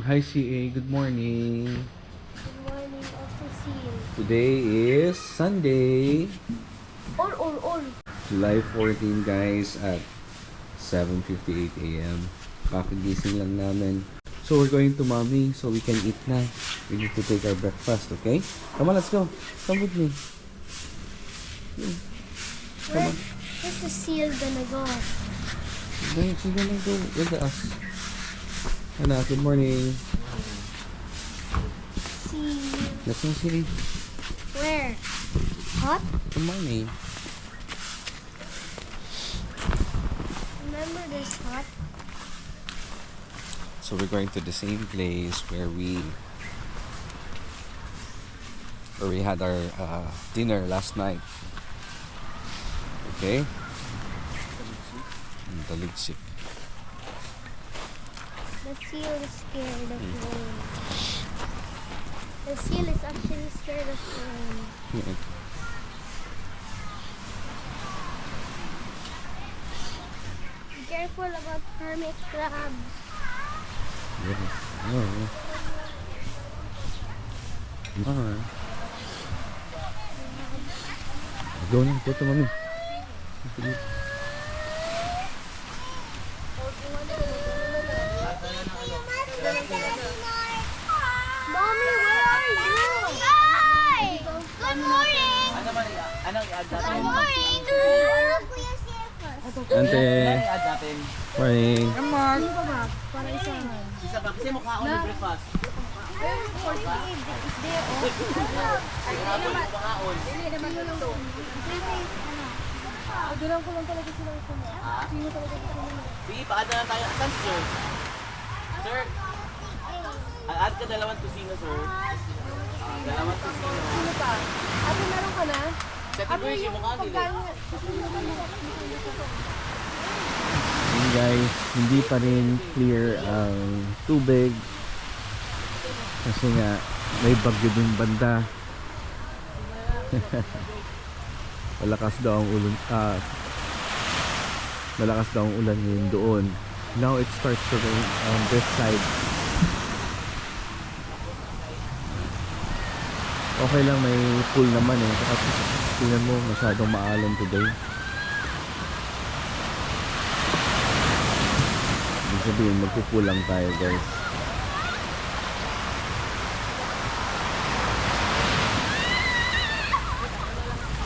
Hi CA, good morning. Good morning, also Seal. Today is Sunday, All. July 14 guys at 7:58 a.m. Kakagising lang namin. So we're going to mommy so we can eat na. We need to take our breakfast, okay? Come on, let's go. Come with me. Where's the Seal gonna go? Guys, we're gonna go with us. Anak, good morning. Seal. Let's go CA. Where? Hot? Good morning. Remember this hot? So we're going to the same place where we had our dinner last night. Okay? The Ligsik. The Seal is scared of rain. The Seal is actually scared of rain. Be careful about hermit crabs. Yes. Oh. Come on. Go na, go to mommy. Mommy, where are you? Hi! Good morning! Good morning! Ante. Morning. Kasi mukha ako ng breakfast. Doon ko lang talaga sila ito. Sino talaga ito? Sige, paada na tayo. Saan si sir? Sir? Add ka dalawang tusino, sir. Dalawang tusino. Sino pa? Ate, meron ka na? Sa Tiburgi, mukha nila. Yun guys, hindi pa rin clear ang tubig. Kasi nga, may bagyo dun banda. Malakas daw ang ulan, malakas daw ang ulan ngayon doon. Now it starts to rain on this side. Okay lang, may pool naman eh. Kasi tingnan mo, masyadong maalan today. Ibig sabihin, magpupool lang tayo guys.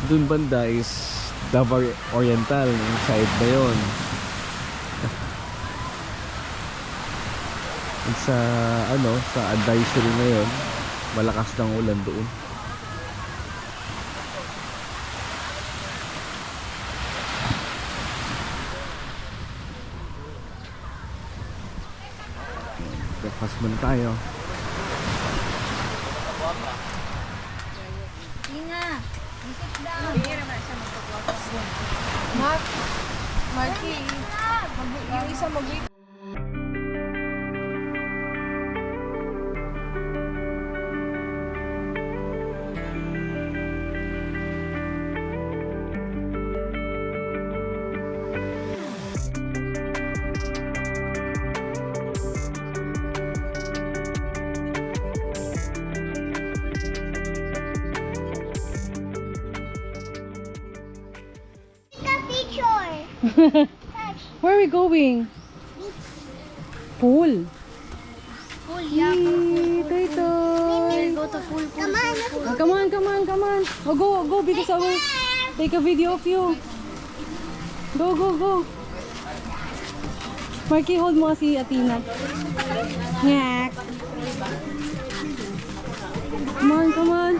Dun banda is Davao Oriental, yung side na yun. Sa sa advisory ngayon, malakas ng ulan doon. Breakfast muna tayo. Marky, yung isa mag-wait. Where are we going? Pool. Pool, yeah. Ito. We'll go to pool. Come on. Oh, go because I will take a video of you. Go. Marky, hold mo si Athena. Ngak. Come on.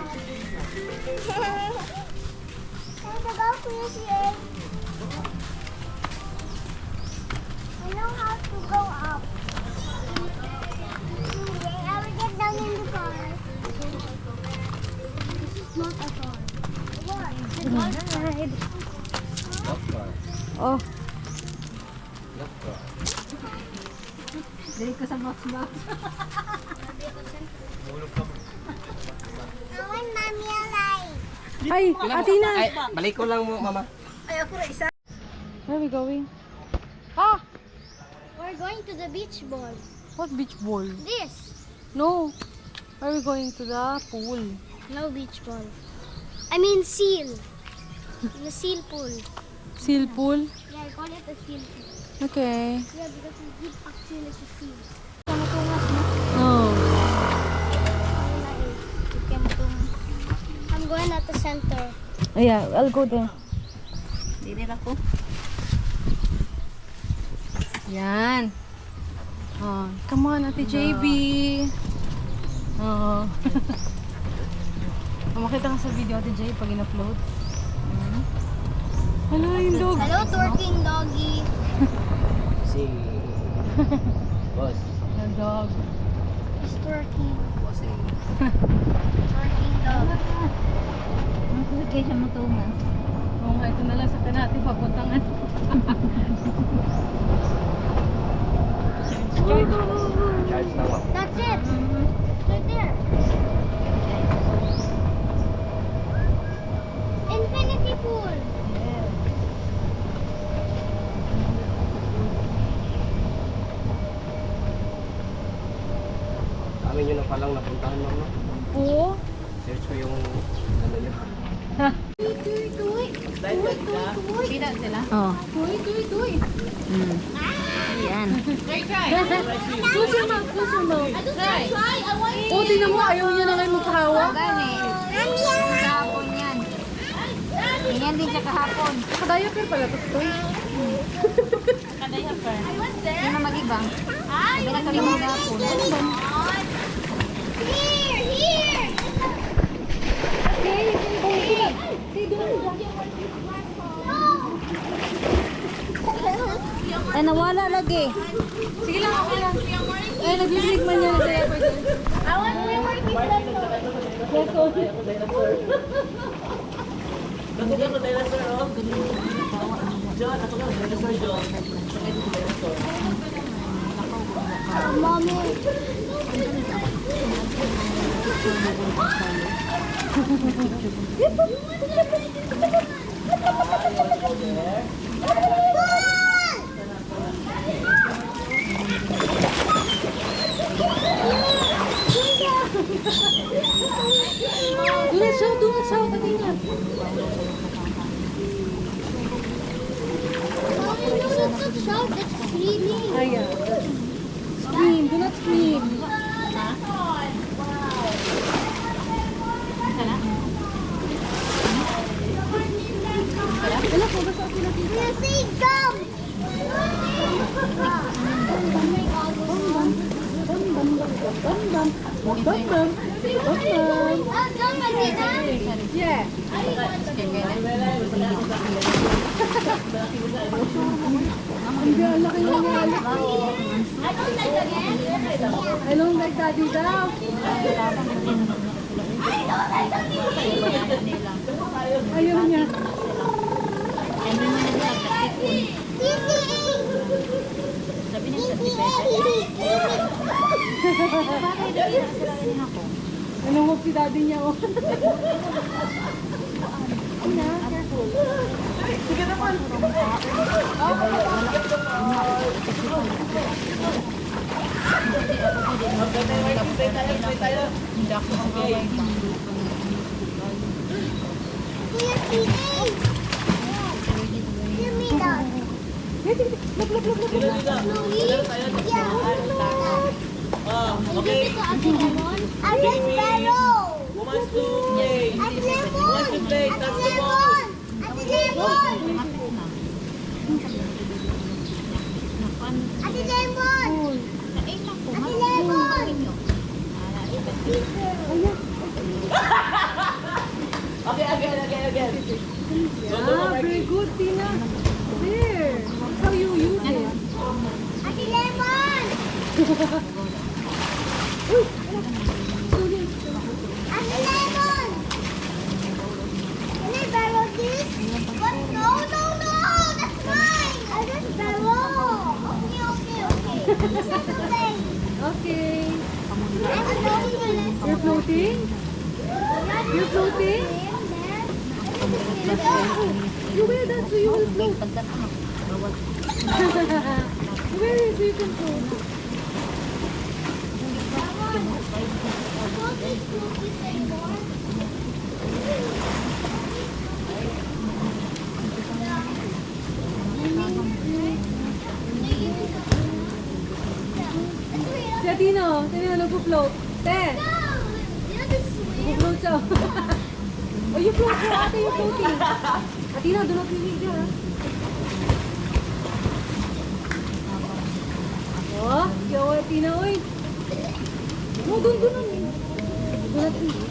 I know how to go up. I will get down in the car. This is not a car. What? It's a ride. Oh. Dali ko sa box. Awan, mami, alay. Ay, Athena. Ay, balik ko lang mo, mama. Ay, ako na isa. Where are we going? We're going to the beach ball. What beach ball? This. No. Are we going to the pool? No beach ball. I mean seal. The seal pool. Seal pool? Yeah, I call it a seal pool. Okay. Yeah, because we give actually like a seal. Oh. I'm going at the center. Oh, yeah, I'll go there. Dinit ako. Yan. Oh, come on, Ate JB. Oh. Makita ka sa video, Ate J, pag in-upload. Hello, yung dog. Hello, twerking doggy. Si... Boss. The dog. He's twerking. Boss eh. Twerking dog. Kaya siya matungan. Oo nga, ito na lang sa natin papuntangan. Charge na ako. That's it. Right there. Infinity pool. Amin yun ang palang napuntahan mo, no? Oo. Search ko yung ano yun. Kita sila? Oh. Yan. Close your mouth, close your mouth. Oh, tingnan mo, ayaw niya na ngayon magkahawak. Gani. Kahapon yan. Ganyan din siya kahapon. Nakadiaper pala, tapos ito. Sino mag-ibang? Sabi na kalimang kahapon. Here, here. Ay, nawala lagi. Sige lang, okay lang. Ay, nag-drink man niya na diaper doon. I want to work in Natugan ko dinosaur, oh. John, natugan ko dinosaur, John. Mommy. Doon siya, kanina. Mommy, no, that's not shout. That's screaming. Aya. Scream, do not scream. Anak mo, basta ako natin. You see, come. Yeah. Hindi, ang laki ng nangyari. I don't like daddy daw. Ayaw niya. Sabi niya sa tipete. Nanungog si daddy niya. Oh. Okay. Who wants to play? Who wants to play? Touch the ball. Okay, again. Ah, very good, Tina. There. That's how you use it. Okay. You're floating? You're floating? You wear that so you will float. You wear it so you can float. Si Atino, nagpo-float. Te, nagpo-float siya. Oh, you float siya, ate, you floating. Atino, do not leave there, ha? Oh, yawa, Atino, oy. No, doon. Do not leave.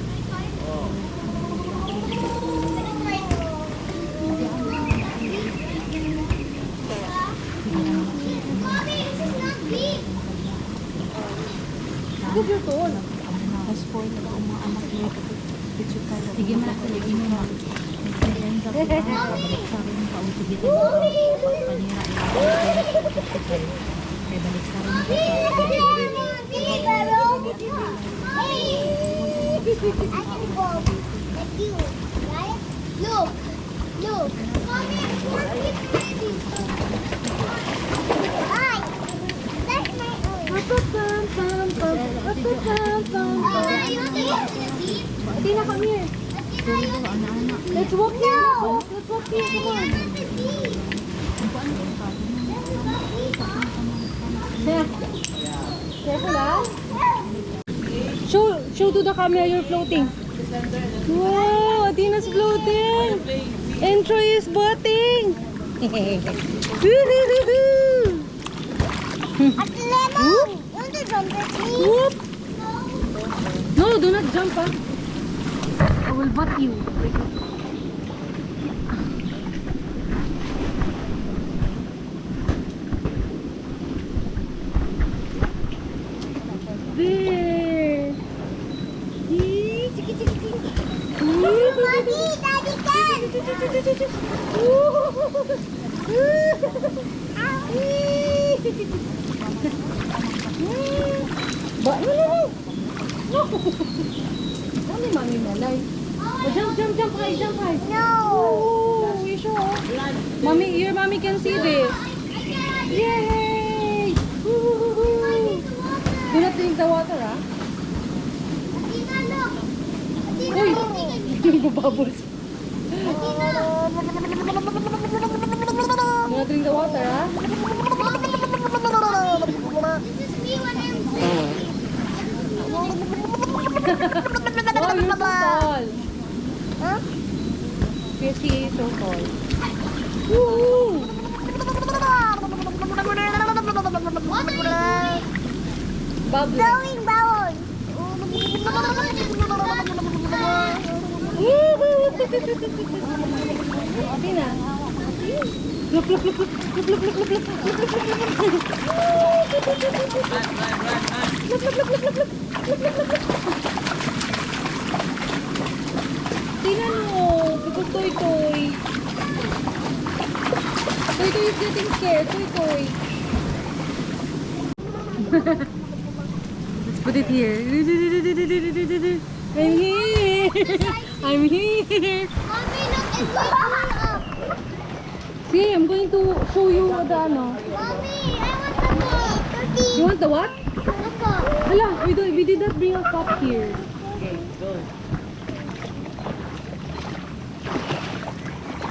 Good your tone. Sige mo na, sige mo na. Look, look. Mommy, Hi, that's my own. Athena, come here. Let's walk here. Let's walk here. Come on. Careful, ah. Show to the camera you're floating. Wow, Athena's floating. And Troy is boating. At lemon. You want to jump with me? Whoop. No, do not jump, ah. I will butt you. There. Mommy, Daddy can. Ba, no. Mami malay. Oh, jump high. No. Oh, you sure? Mommy, your mommy can see this. Yay! Woo-hoo-hoo. Do not drink the water, ah. Athena, look. Uy! Athena, Bubbles. Do not drink the water, ah. this is me when I'm Wow, you're so tall. Huh? Chrissy is so tall. Woo! Bubbly. Blowing bubbles. Athena. Look. Tingnan mo, because Toy. Toy is getting scared. Toy. Let's put it here. I'm here. Mommy, look, it's going up. See, I'm going to show you the ano. Mommy, I want the cup. You want the what? The cup. Hala, we did not bring a cup here. Okay, go.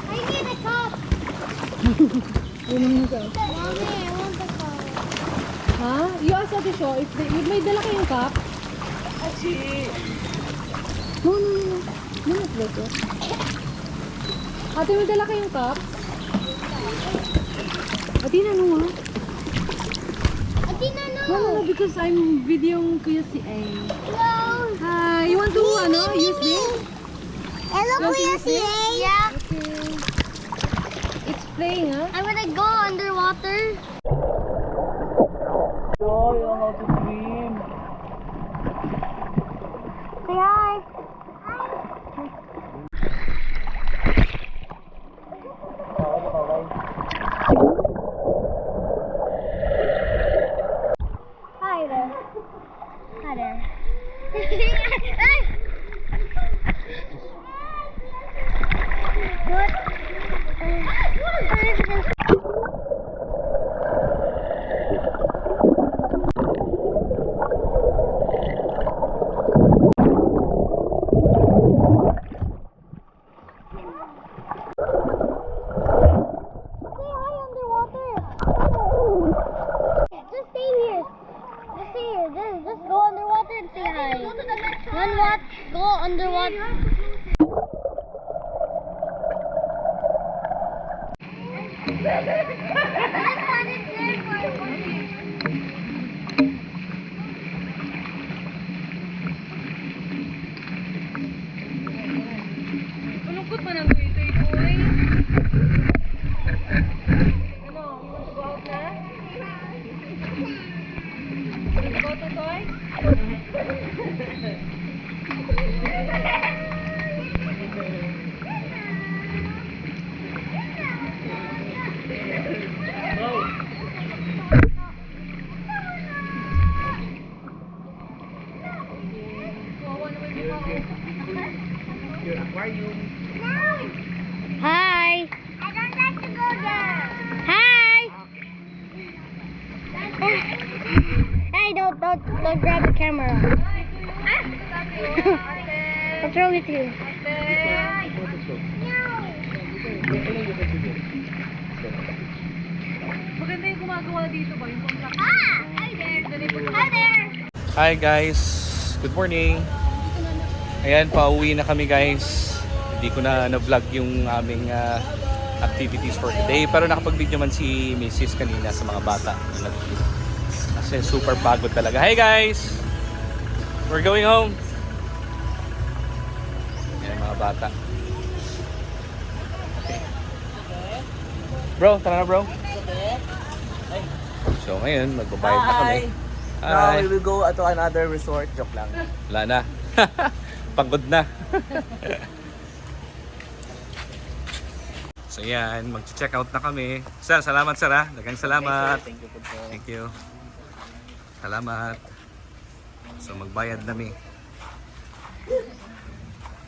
I need a cup. Inom ka. Mommy, I want the cup. Ha? You ask Ate Sho, if may dala kayong cup? No. Do not break it. Ate, may dala kayong cup? Ate, ano ha? Athena, no. No, because I'm videoing Kuya si A. No. Hi, you want to use this? Hello, Want to Kuya use this? CA. Yeah. Okay. It's playing, huh? I'm gonna go underwater. Oh, you know how to swim. Say hi. Hi there. Hi there. What? What is this? Malungkot man ang ito'y boy. Ano? Go out na? Go out na, toy? Hi. I don't like to go there. Hi. Hey, don't grab the camera. What's wrong with you? Maganda yung gumagawa dito ba? Yung contract. Hi there. Hi there. Hi guys, good morning. Ayan, pauwi na kami guys. Hindi ko na na-vlog yung aming activities for today. Pero nakapag-video man si Mrs. kanina sa mga bata. Kasi super pagod talaga. Hey guys! We're going home. Ayan mga bata. Okay. Bro, tara na bro. So ngayon, magbabayad na kami. Now we will go to another resort. Joke lang. Wala na. Pagod na. So yan, mag-check out na kami. Sir, salamat sir ha. Dagang salamat. Thank you po. Thank you. Salamat. So magbayad nami.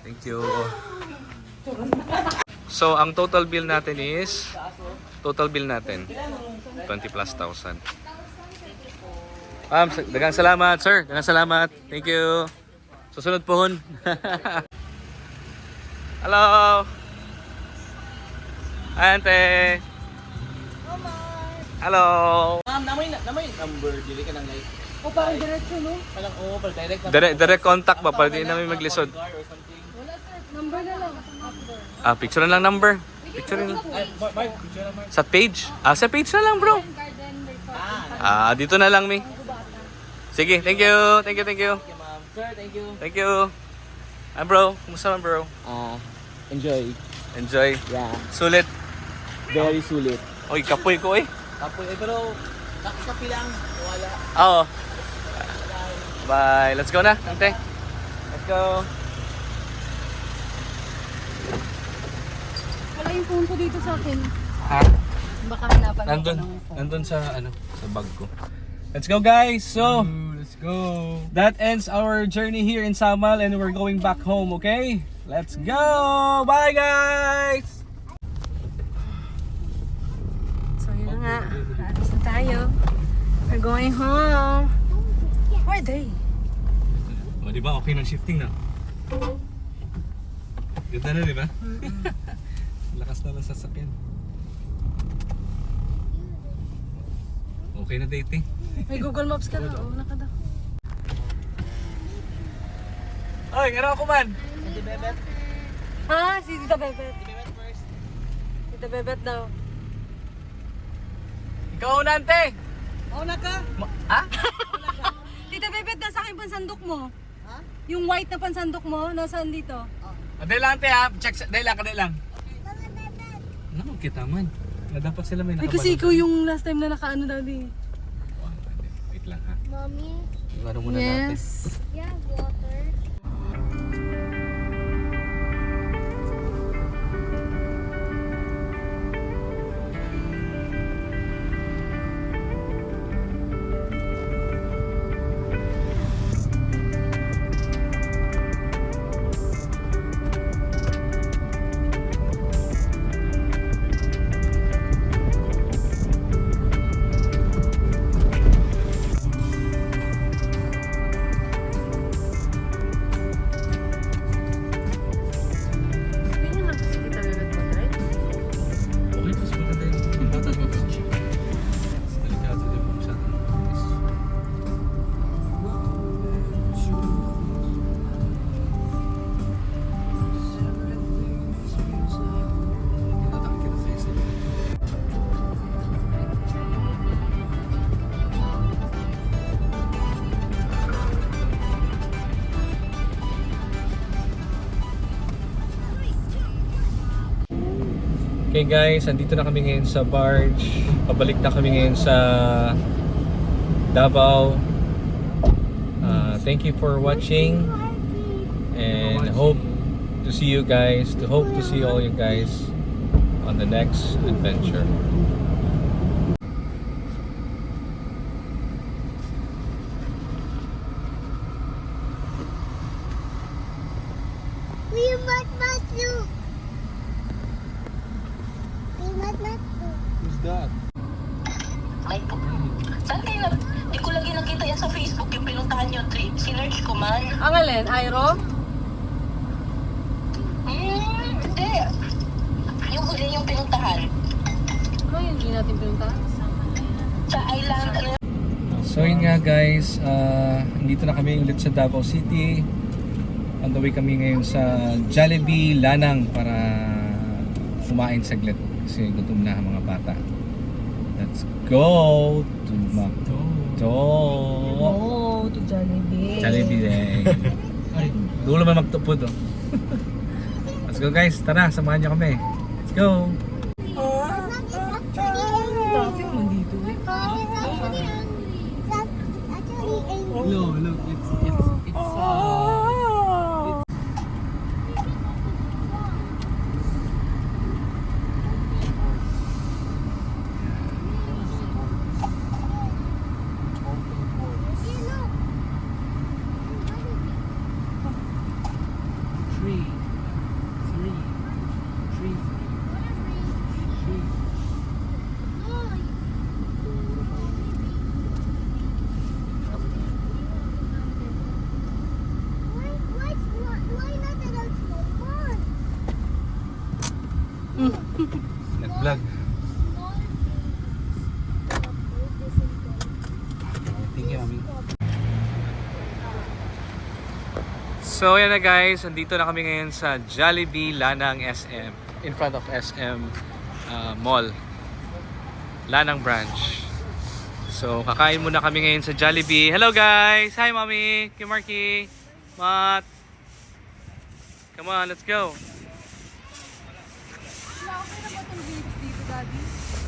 Thank you. So ang total bill natin is 20 plus thousand. Dagang salamat sir. Dagang salamat. Thank you. Susunod po hon. Hello. Ante. Hello. Ma'am, namoy number. Dili ka nang like. O parang diretso, no? Parang parang direct na. Direct contact ba para di namin maglisod. Car or something. Number na lang. Picture na lang number. Picture na. Ay, Mark, picture na Mark. Sa page. Sa page na lang, bro. Dito na lang, mi. Sige, thank you. Thank you, thank you. Okay, ma'am. Sir, thank you. Thank you. Bro, kumusta man, bro? Enjoy. Enjoy. Yeah. Sulit. Very sulit. Oy, kapoy ko, eh. Kapoy, pero nakasapi lang. Wala. Oo. Bye. Let's go na, ante. Let's go. Wala yung phone ko dito sa akin. Ha? Baka hanapan ako Nandun. ng phone. Nandun sa, sa bag ko. Let's go, guys. So, Let's go. that ends our journey here in Samal and we're going back home, okay? Let's go! Bye, guys! So yun na nga. Alis na tayo. We're going home. Where are they? O, di ba? Okay na shifting na. Ganda na, di ba? Lakas na lang sasakyan. Okay na dating. May Google Maps ka na. Oo, nakada. Oy, gano'n ako man? Hindi, Bebet. Ha? Si Tita Bebet. Bebet first. Tita Bebet daw. Ikaw unante! Mauna ka. Ha? Tita Bebet, nasa akin pansandok mo. Ha? Yung white na pansandok mo, nasaan dito? Dahil lang ante ha. Check, dahil lang. Ano, kita man. Na dapat sila may Ay, nakabalot. kasi ikaw yung last time na nakaano daw di. Wait lang ha. Mommy, Iwaro muna natin. Yes. you have water? Okay guys, andito na kami ngayon sa barge. Pabalik na kami ngayon sa Davao. Thank you for watching and hope to see you guys, hope to see all you guys on the next adventure. Who's that? May po. Saan kayo na? Di ko lagi nakita yan sa Facebook yung pinuntahan nyo trip. Sinerch ko man. Ang alin, Airo? Hindi. Yung huli yung pinuntahan. Ano yung hindi natin pinuntahan? Sa island, ano yun? So yun nga guys, nandito na kami ulit sa Davao City. On the way kami ngayon sa Jollibee Lanang para kumain saglit kasi gutom na ang mga bata. Let's go to McDo. Oh, to Jollibee. Jollibee day. Dulo man magtupod oh. Let's go guys, tara, samahan niyo kami. Let's go. Traffic man dito eh. No, look, it's nag-vlog. Thank you, Mami. So yan na guys, andito na kami ngayon sa Jollibee Lanang SM, in front of SM Mall, Lanang branch. So kakain muna kami ngayon sa Jollibee. Hello guys! Hi Mami! Marky! Mat! Come on, let's go!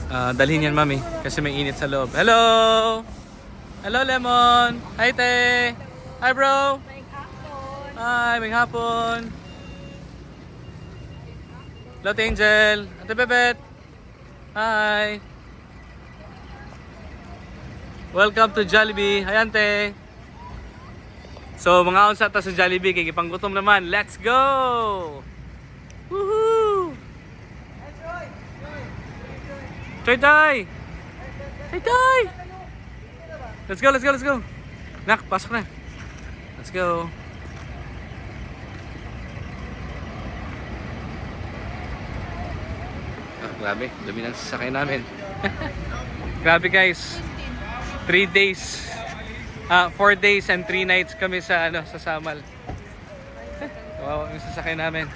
Dalhin yan Mami, kasi may init sa loob. Hello! Hello Lemon! Hi Te! Hi bro! Hi, may hapon. Hello, Angel. Ate Bebet. Hi. Welcome to Jollibee. Hi, Ante. So, mga unsa ta sa Jollibee. Kikipanggutom naman. Let's go! Woohoo! Choy, Choy! Hey, Choy! Let's go, let's go, let's go. Nak, pasok na. Let's go. Grabe, dami ng sasakay namin. Grabe guys. 3 days. 4 days and 3 nights kami sa sa Samal. Wow, yung sasakay namin.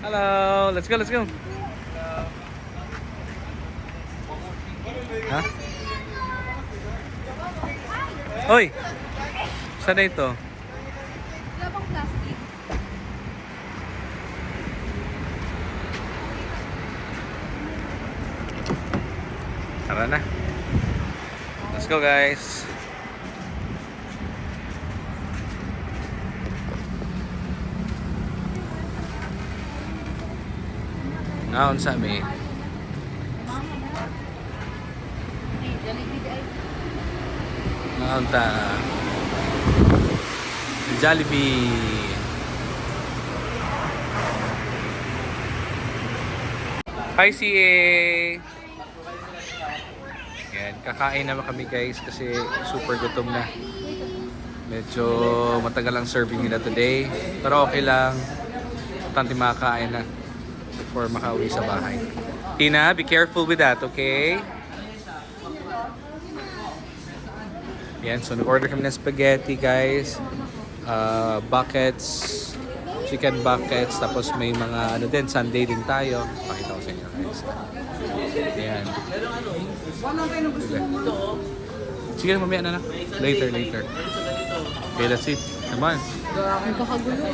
Hello, let's go, let's go. Ha? Hoy. Saan na ito? Labang plastic. Tara na. Let's go guys. Naon sa mi. Naon ta. Jollibee. Hi CA. Yan, kakain naman kami guys kasi super gutom na. Medyo matagal ang serving nila today. Pero okay lang. Importante makakain na before makauwi sa bahay. Tina, be careful with that, okay? Yan, so nag-order kami ng spaghetti guys. Buckets, chicken buckets, tapos may mga din, sundae din tayo. Pakita ko sa inyo guys. Yan. Sige, mamaya na. Later. Okay, that's it. Come on. Nagkakagulo.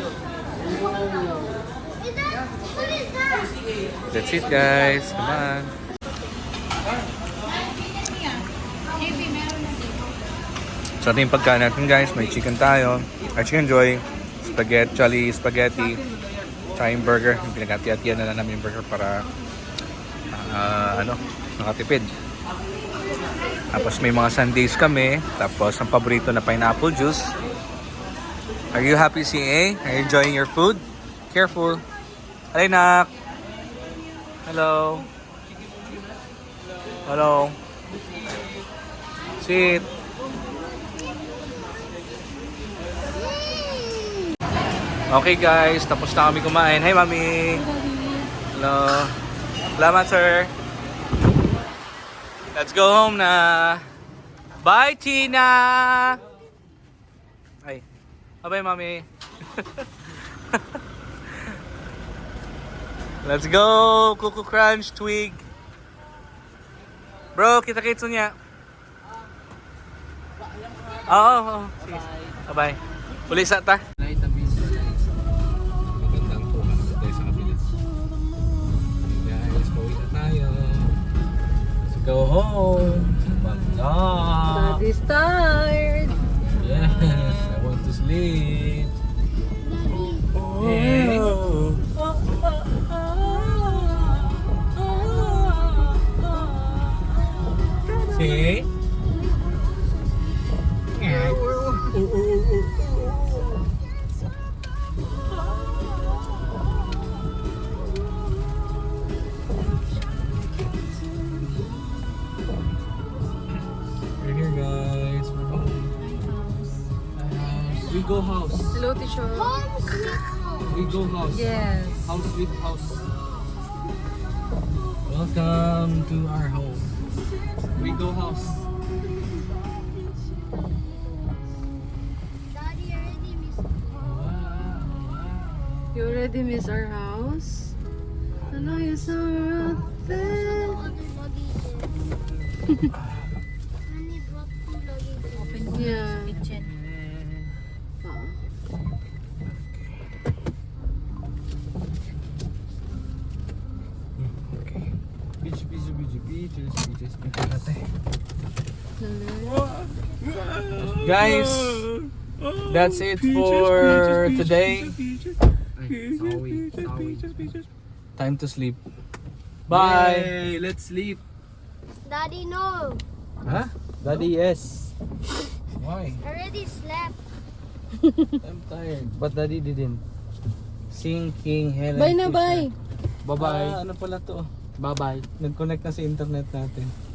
That's it guys. Come on. So ito yung pagkain natin guys. May chicken tayo. Chicken joy. Spaghetti. Tsaka yung burger. Yung pinagati-atiyan na lang namin yung burger para nakatipid. Tapos may mga sundaes kami. Tapos ang paborito na pineapple juice. Are you happy, CA? Are you enjoying your food? Careful. Alay, nak. Hello. Hello. Sit. Okay guys, tapos na kami kumain. Hey mami. Hello. Salamat sir. Let's go home na. Bye Tina. Ay. Bye mami. Let's go, Cuckoo Crunch, Twig. Bro, kita-kits niya. Oo. Sige. Bye-bye. Uli sa ta. Magandang tuwa na tayo sa kabila. Guys, pauwi na tayo. Let's go home. Bangga. Daddy's tired. Yes, I want to sleep. Hey. See? We're here guys. We're home. We go house. Hello, teacher. We go house. Yes. House with house. Welcome to our home. We go house. Daddy already missed. You already miss our house? Hello, you saw out there. Other luggage. Honey brought 2 luggage. Yeah. Kitchen. Beaches. Guys, that's it for today. Time to sleep. Bye. Let's sleep. Daddy, no. Huh? Daddy, yes. Why? Already slept. I'm tired. But Daddy didn't. Sing King Helen. Bye na, Fisher. bye. Bye-bye. Ano pala to? Bye-bye. Nag-connect na sa internet natin.